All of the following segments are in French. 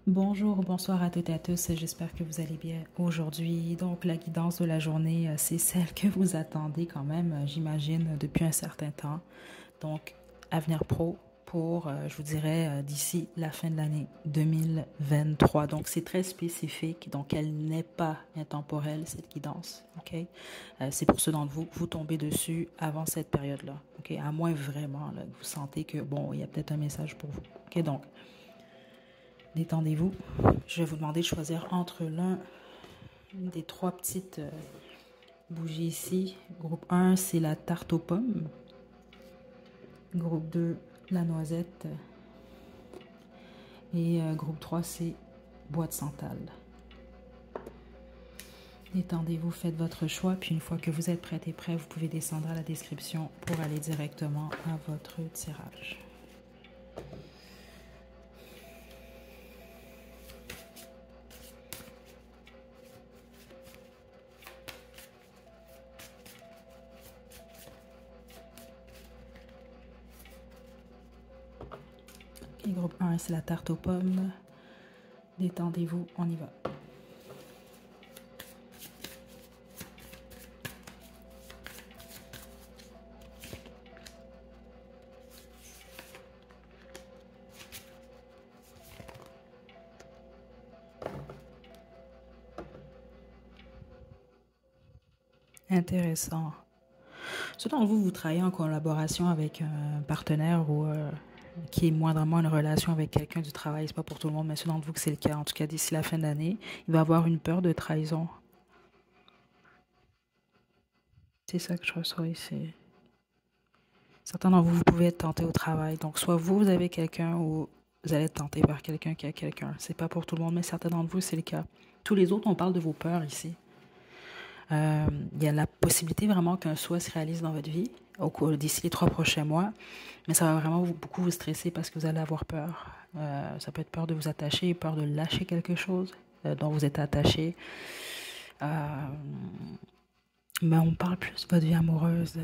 Bonjour, bonsoir à toutes et à tous, j'espère que vous allez bien aujourd'hui. Donc la guidance de la journée, c'est celle que vous attendez quand même, j'imagine, depuis un certain temps. Donc Avenir Pro pour, je vous dirais, d'ici la fin de l'année 2023. Donc c'est très spécifique, donc elle n'est pas intemporelle, cette guidance. Ok, c'est pour ceux d'entre vous, vous tombez dessus avant cette période-là. Ok, à moins vraiment là, que vous sentez que, bon, il y a peut-être un message pour vous. Ok, donc détendez-vous. Je vais vous demander de choisir entre l'un des trois petites bougies ici. Groupe 1, c'est la tarte aux pommes. Groupe 2, la noisette. Et groupe 3, c'est bois de santal. Détendez-vous, faites votre choix. Puis une fois que vous êtes prête et prêt, vous pouvez descendre à la description pour aller directement à votre tirage. Et groupe 1, c'est la tarte aux pommes. Détendez-vous, on y va. Intéressant. Selon vous, vous travaillez en collaboration avec un partenaire ou qui est moindrement une relation avec quelqu'un du travail. C'est pas pour tout le monde, mais selon vous que c'est le cas. En tout cas, d'ici la fin de l'année, il va avoir une peur de trahison. C'est ça que je reçois ici. Certains d'entre vous, vous pouvez être tentés au travail. Donc, soit vous, vous avez quelqu'un ou vous allez être tenté par quelqu'un qui a quelqu'un. C'est pas pour tout le monde, mais certains d'entre vous, c'est le cas. Tous les autres, on parle de vos peurs ici. Il y a la possibilité vraiment qu'un souhait se réalise dans votre vie d'ici les 3 prochains mois, mais ça va vraiment beaucoup vous stresser parce que vous allez avoir peur. Ça peut être peur de vous attacher, peur de lâcher quelque chose dont vous êtes attaché. Euh, mais on parle plus de votre vie amoureuse.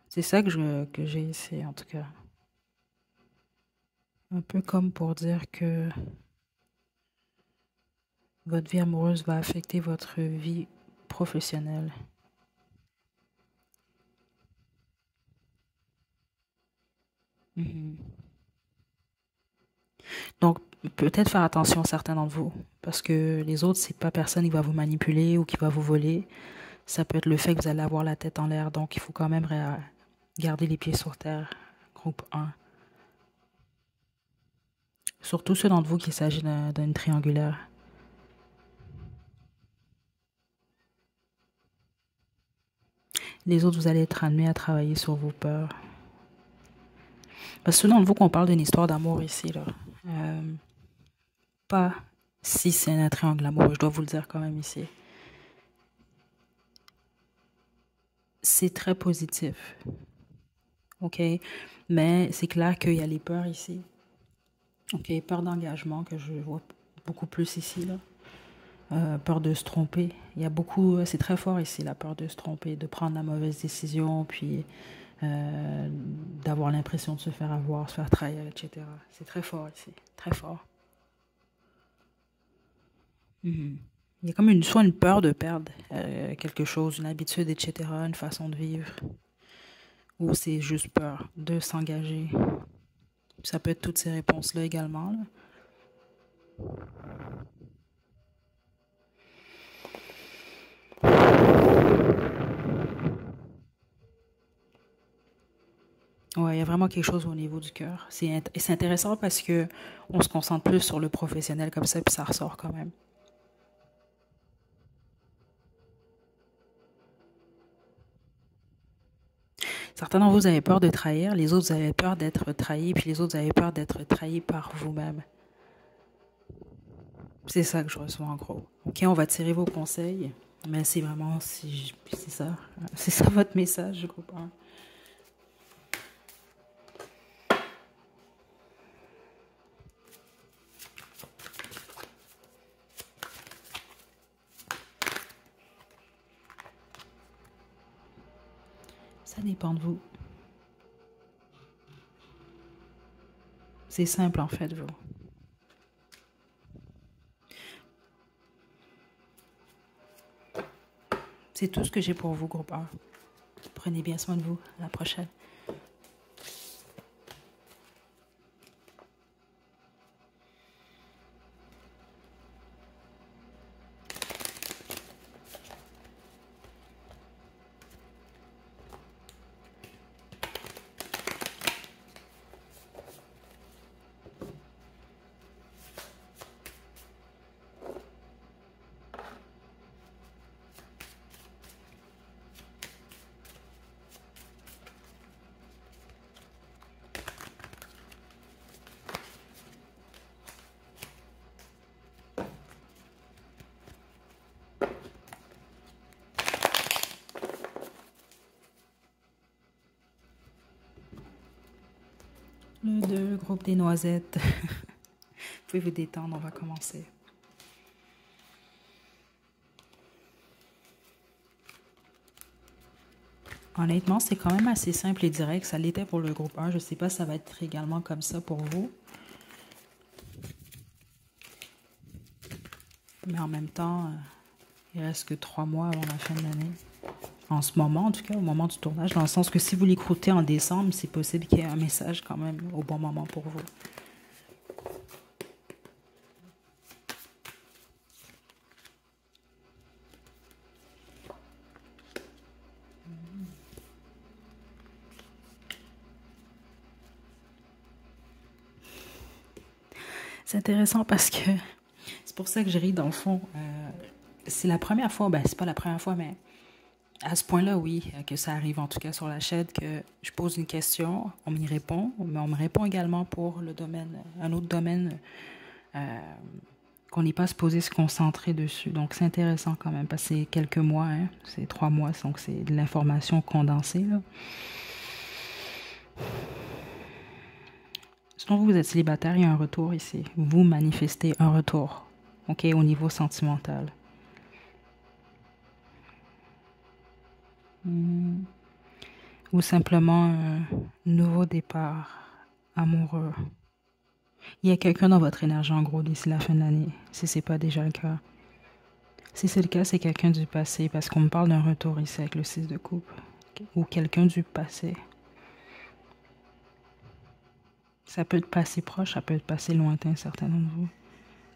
C'est ça que j'ai ici, en tout cas. Un peu comme pour dire que votre vie amoureuse va affecter votre vie professionnelle. Mhm. Donc, peut-être faire attention à certains d'entre vous, parce que les autres, c'est pas personne qui va vous manipuler ou qui va vous voler. Ça peut être le fait que vous allez avoir la tête en l'air, donc il faut quand même garder les pieds sur terre. Groupe 1. Surtout ceux d'entre vous qu'il s'agit d'une triangulaire. Les autres, vous allez être amenés à travailler sur vos peurs. Parce que ceux d'entre vous qu'on parle d'une histoire d'amour ici, là. Euh, Pas si c'est un triangle amoureux, je dois vous le dire quand même ici. C'est très positif, ok? Mais c'est clair qu'il y a les peurs ici. Ok, peur d'engagement que je vois beaucoup plus ici, là. Peur de se tromper. Il y a beaucoup, c'est très fort ici, la peur de se tromper, de prendre la mauvaise décision, puis euh, d'avoir l'impression de se faire avoir, se faire trahir, etc. C'est très fort ici, très fort. Mhm. Il y a comme soit une peur de perdre quelque chose, une habitude, etc., une façon de vivre, ou c'est juste peur de s'engager. Ça peut être toutes ces réponses-là également, là. Ouais, il y a vraiment quelque chose au niveau du cœur. Et c'est intéressant parce que on se concentre plus sur le professionnel comme ça, puis ça ressort quand même. Certains d'entre vous avez peur de trahir, les autres vous avez peur d'être trahis, puis les autres vous avez peur d'être trahis par vous-même. C'est ça que je reçois en gros. Ok, on va tirer vos conseils, mais c'est vraiment, c'est ça. C'est ça votre message, je comprends. Ça dépend de vous. C'est simple en fait, vous. C'est tout ce que j'ai pour vous, groupe 1. Prenez bien soin de vous. À la prochaine. Le 2, groupe des noisettes. Vous pouvez vous détendre, on va commencer. Honnêtement, c'est quand même assez simple et direct. Ça l'était pour le groupe 1. Je ne sais pas si ça va être également comme ça pour vous. Mais en même temps, il reste que 3 mois avant la fin de l'année. En ce moment, en tout cas, au moment du tournage, dans le sens que si vous l'écoutez en décembre, c'est possible qu'il y ait un message quand même au bon moment pour vous. C'est intéressant parce que c'est pour ça que je ris dans le fond. C'est la première fois, ben c'est pas la première fois, mais à ce point-là, oui, que ça arrive en tout cas sur la chaîne, que je pose une question, on m'y répond, mais on me répond également pour le domaine, un autre domaine qu'on n'est pas supposé se concentrer dessus. Donc c'est intéressant quand même, parce que c'est quelques mois, hein, c'est 3 mois, donc c'est de l'information condensée, là. Sinon, vous êtes célibataire, il y a un retour ici. Vous manifestez un retour, ok, au niveau sentimental. Ou simplement un nouveau départ amoureux. Il y a quelqu'un dans votre énergie en gros d'ici la fin de l'année, si ce n'est pas déjà le cas. Si c'est le cas, c'est quelqu'un du passé, parce qu'on me parle d'un retour ici avec le 6 de coupe. Ou quelqu'un du passé. Ça peut être passé proche, ça peut être passé lointain, certains d'entre vous.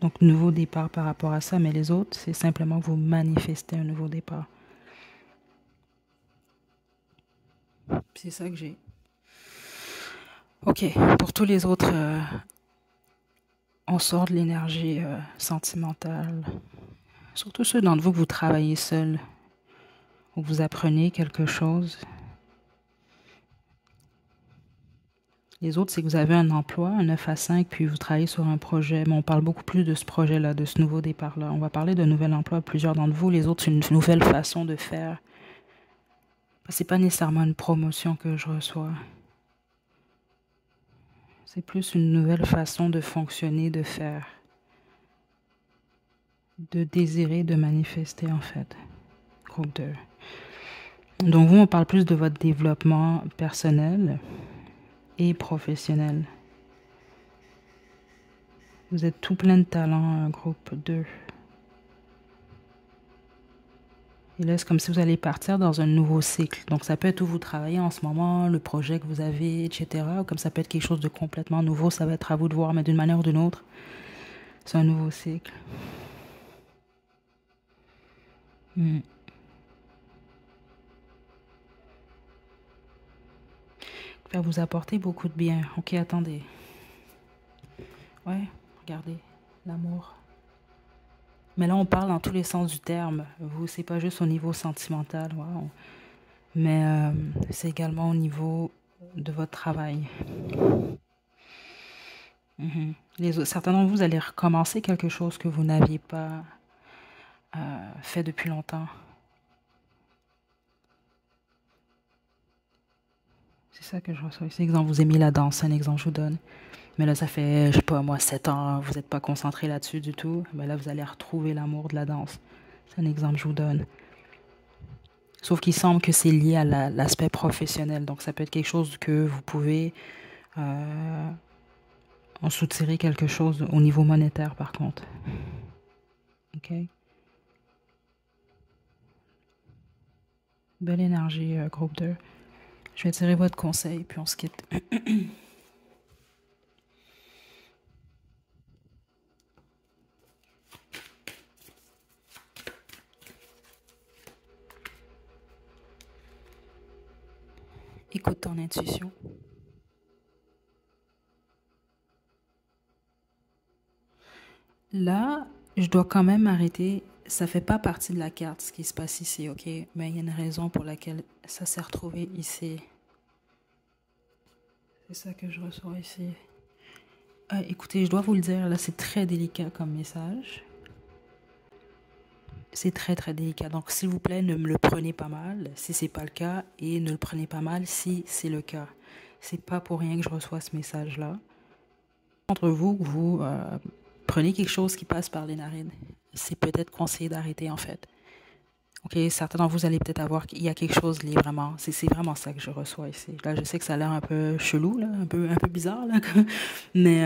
Donc, nouveau départ par rapport à ça, mais les autres, c'est simplement que vous manifestez un nouveau départ. C'est ça que j'ai. Ok, pour tous les autres, on sort de l'énergie sentimentale. Surtout ceux d'entre vous que vous travaillez seul, ou vous apprenez quelque chose. Les autres, c'est que vous avez un emploi, un 9 à 5, puis vous travaillez sur un projet. Mais on parle beaucoup plus de ce projet-là, de ce nouveau départ-là. On va parler d'un nouvel emploi à plusieurs d'entre vous. Les autres, c'est une nouvelle façon de faire. C'est pas nécessairement une promotion que je reçois. C'est plus une nouvelle façon de fonctionner, de faire. De désirer, de manifester, en fait. Groupe 2. Donc, vous, on parle plus de votre développement personnel et professionnel. Vous êtes tout plein de talent, groupe 2. Et là, c'est comme si vous allez partir dans un nouveau cycle. Donc, ça peut être où vous travaillez en ce moment, le projet que vous avez, etc. Ou comme ça peut être quelque chose de complètement nouveau. Ça va être à vous de voir, mais d'une manière ou d'une autre, c'est un nouveau cycle. Va vous apporter beaucoup de bien. Ok, attendez. Ouais, regardez, l'amour. Mais là, on parle dans tous les sens du terme. Vous, c'est pas juste au niveau sentimental, wow. Mais c'est également au niveau de votre travail. Certains d'entre vous, vous allez recommencer quelque chose que vous n'aviez pas fait depuis longtemps. C'est ça que je reçois ici. Exemple, vous aimez la danse, un exemple je vous donne. Mais là, ça fait, je sais pas, moi, 7 ans, vous n'êtes pas concentré là-dessus du tout. Mais là, vous allez retrouver l'amour de la danse. C'est un exemple que je vous donne. Sauf qu'il semble que c'est lié à l'aspect professionnel. Donc, ça peut être quelque chose que vous pouvez en soutirer quelque chose au niveau monétaire, par contre. OK? Belle énergie, groupe 2. Je vais tirer votre conseil, puis on se quitte. Écoute ton intuition. Là, je dois quand même arrêter. Ça fait pas partie de la carte, ce qui se passe ici, OK? Mais il y a une raison pour laquelle ça s'est retrouvé ici. C'est ça que je reçois ici. Écoutez, je dois vous le dire, là, c'est très délicat comme message. C'est très, très délicat. Donc, s'il vous plaît, ne me le prenez pas mal si c'est pas le cas et ne le prenez pas mal si c'est le cas. C'est pas pour rien que je reçois ce message-là. Entre vous, vous prenez quelque chose qui passe par les narines. C'est peut-être conseillé d'arrêter, en fait. OK, certains d'entre vous allez peut-être avoir qu'il y a quelque chose lié vraiment. C'est vraiment ça que je reçois ici. Là, je sais que ça a l'air un peu chelou, là, un peu bizarre, là, mais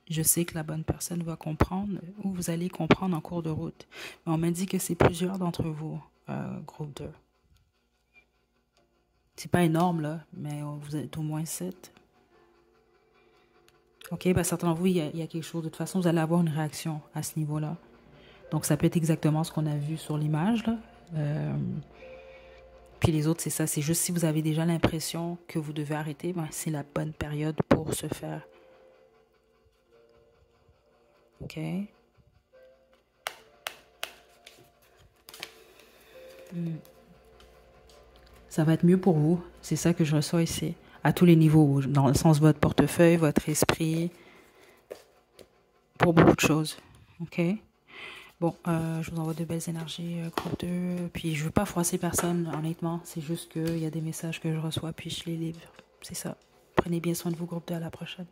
je sais que la bonne personne va comprendre ou vous allez comprendre en cours de route. Mais on m'a dit que c'est plusieurs d'entre vous, groupe 2. C'est pas énorme, là, mais vous êtes au moins 7. OK, ben certains d'entre vous, il y a quelque chose. De toute façon, vous allez avoir une réaction à ce niveau-là. Donc, ça peut être exactement ce qu'on a vu sur l'image, là. Puis les autres, c'est ça. C'est juste si vous avez déjà l'impression que vous devez arrêter, ben, c'est la bonne période pour se faire. OK? Ça va être mieux pour vous. C'est ça que je reçois ici. À tous les niveaux. Dans le sens de votre portefeuille, votre esprit. Pour beaucoup de choses. OK? Bon, je vous envoie de belles énergies, groupe 2. Puis je veux pas froisser personne, honnêtement. C'est juste qu'il y a des messages que je reçois, puis je les livre. C'est ça. Prenez bien soin de vous, groupe 2. À la prochaine.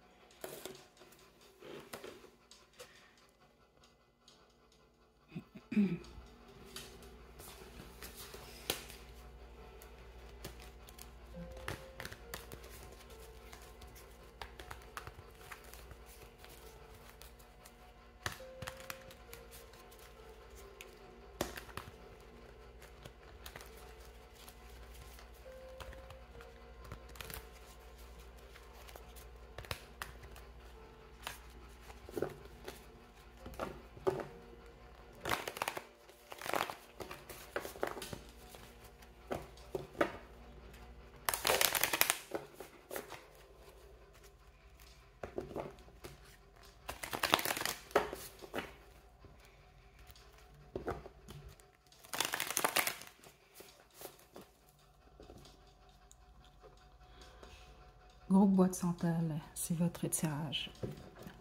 Groupe boîte centrale, c'est votre tirage.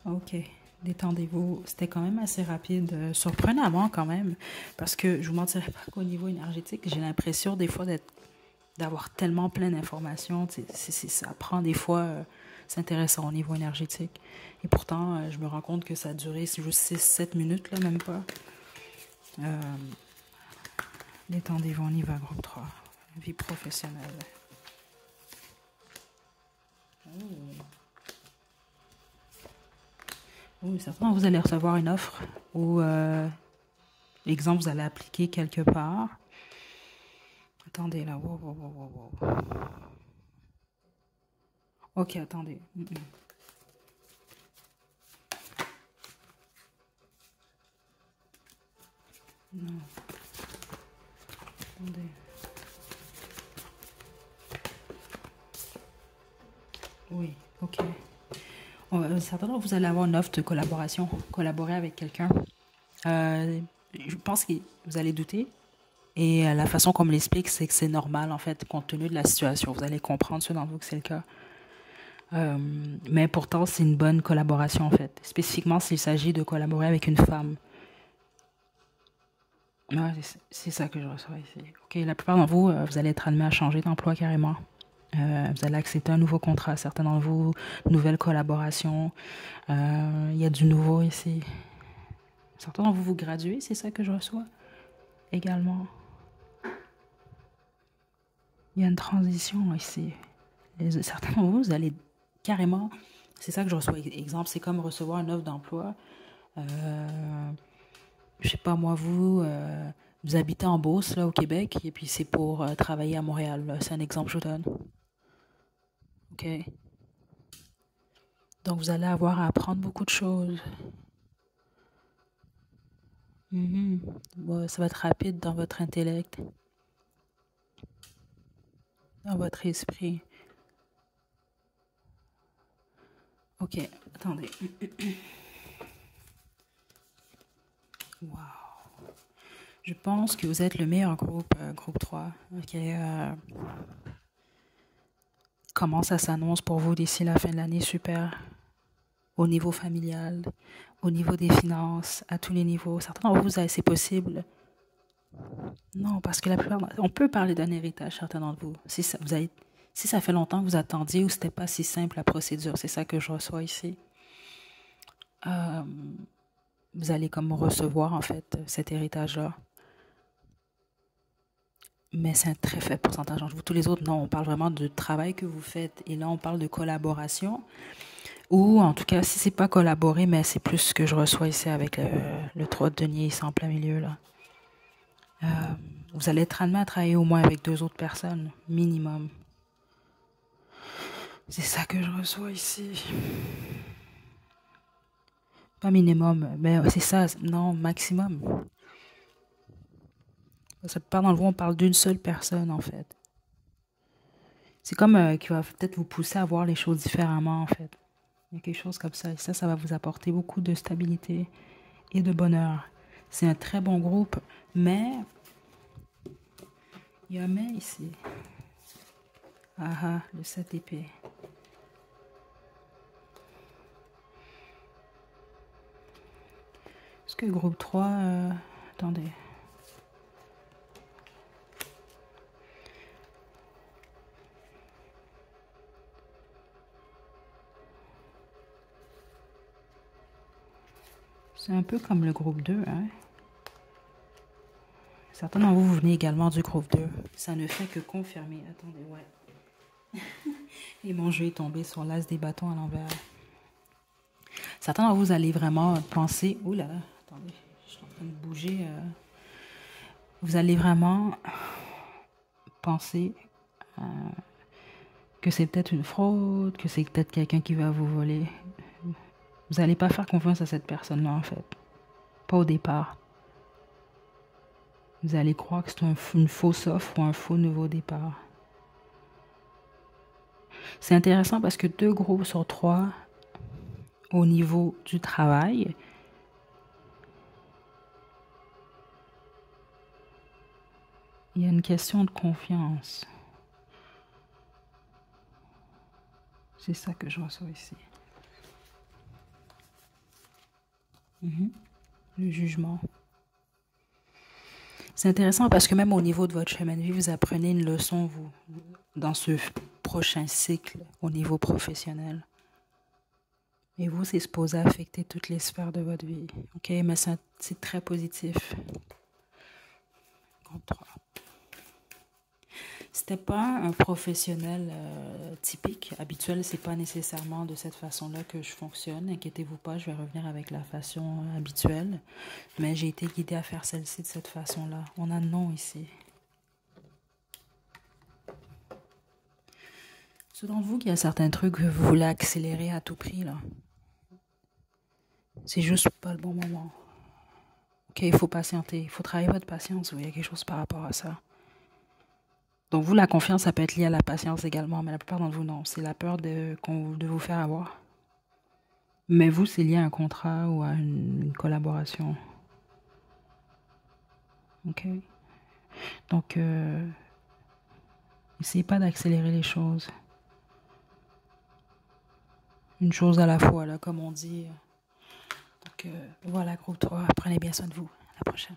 OK, détendez-vous. C'était quand même assez rapide, surprenamment quand même, parce que je vous mentirais pas qu'au niveau énergétique, j'ai l'impression des fois d'avoir tellement plein d'informations. Ça prend des fois, c'est intéressant au niveau énergétique. Et pourtant, je me rends compte que ça a duré juste 6-7 minutes, là, même pas. Détendez-vous, on y va, groupe 3. Vie professionnelle. Oui, certainement, vous allez recevoir une offre ou, exemple, vous allez appliquer quelque part. Attendez, là. Wow, wow, wow, wow, wow. OK, attendez. Non. Attendez. Oui, OK. Certainement, vous allez avoir une offre de collaboration, collaborer avec quelqu'un. Je pense que vous allez douter. Et la façon qu'on me l'explique, c'est que c'est normal, en fait, compte tenu de la situation. Vous allez comprendre, ceux d'entre vous, que c'est le cas. Mais pourtant, c'est une bonne collaboration, en fait. Spécifiquement s'il s'agit de collaborer avec une femme. Ouais, c'est ça que je reçois ici. OK, la plupart d'entre vous, vous allez être admis à changer d'emploi carrément. Vous allez accepter un nouveau contrat. Certains d'entre vous, nouvelle collaboration. Il y a du nouveau ici. Certains d'entre vous, vous graduez, c'est ça que je reçois également. Il y a une transition ici. Certains d'entre vous, vous allez carrément C'est ça que je reçois. Exemple, c'est comme recevoir une offre d'emploi. Je sais pas moi, vous habitez en Beauce, là, au Québec, et puis c'est pour travailler à Montréal, là. C'est un exemple que je vous donne. OK? Donc, vous allez avoir à apprendre beaucoup de choses. Mhm. Ouais, ça va être rapide dans votre intellect, dans votre esprit. OK, attendez. Wow. Je pense que vous êtes le meilleur groupe, groupe 3. OK. Comment ça s'annonce pour vous d'ici la fin de l'année? Super. Au niveau familial, au niveau des finances, à tous les niveaux. Certains d'entre vous, c'est possible. Non, parce que la plupart, on peut parler d'un héritage, certains d'entre vous. Si ça fait longtemps que vous attendiez ou c'était pas si simple la procédure, c'est ça que je reçois ici. Euh, vous allez comme recevoir en fait cet héritage-là. Mais c'est un très faible pourcentage d'entre vous. Tous les autres, non, on parle vraiment du travail que vous faites. Et là, on parle de collaboration. Ou en tout cas, si c'est pas collaborer, mais c'est plus ce que je reçois ici avec le 3 de denier ici en plein milieu là. Euh, vous allez être amené à travailler au moins avec 2 autres personnes, minimum. C'est ça que je reçois ici. Pas minimum, mais c'est ça, non, maximum. Ça part dans le voie, on parle d'une seule personne en fait. C'est comme qui va peut-être vous pousser à voir les choses différemment en fait. Il y a quelque chose comme ça. Et ça va vous apporter beaucoup de stabilité et de bonheur. C'est un très bon groupe, mais il y a un mais ici. Ah ah, le 7 épée. Est-ce que le groupe 3... attendez. C'est un peu comme le groupe 2, hein. Certains d'entre vous, vous venez également du groupe 2. Ça ne fait que confirmer. Attendez, ouais. Et mon jeu est tombé sur l'as des bâtons à l'envers. Certains d'entre vous, allez vraiment penser... Ouh là là, attendez, je suis en train de bouger. Vous allez vraiment penser que c'est peut-être une fraude, que c'est peut-être quelqu'un qui va vous voler. Vous n'allez pas faire confiance à cette personne-là, en fait. Pas au départ. Vous allez croire que c'est une fausse offre ou un faux nouveau départ. C'est intéressant parce que 2 groupes sur 3 au niveau du travail, il y a une question de confiance. C'est ça que je reçois ici. Le jugement. C'est intéressant parce que même au niveau de votre chemin de vie, vous apprenez une leçon, vous, dans ce prochain cycle au niveau professionnel. Et vous, c'est supposé affecter toutes les sphères de votre vie. OK, mais c'est très positif. Groupe 3. C'était pas un professionnel typique, habituel, c'est pas nécessairement de cette façon-là que je fonctionne. Inquiétez-vous pas, je vais revenir avec la façon habituelle. Mais j'ai été guidée à faire celle-ci de cette façon-là. On a non ici. C'est dans vous qu'il y a certains trucs que vous voulez accélérer à tout prix, là. C'est juste pas le bon moment. OK, il faut patienter. Il faut travailler votre patience. Il y a quelque chose par rapport à ça. Donc vous, la confiance, ça peut être lié à la patience également, mais la plupart d'entre vous, non. C'est la peur de vous faire avoir. Mais vous, c'est lié à un contrat ou à une collaboration. OK? Donc, essayez pas d'accélérer les choses. Une chose à la fois, là, comme on dit. Donc, voilà, groupe 3, prenez bien soin de vous. À la prochaine.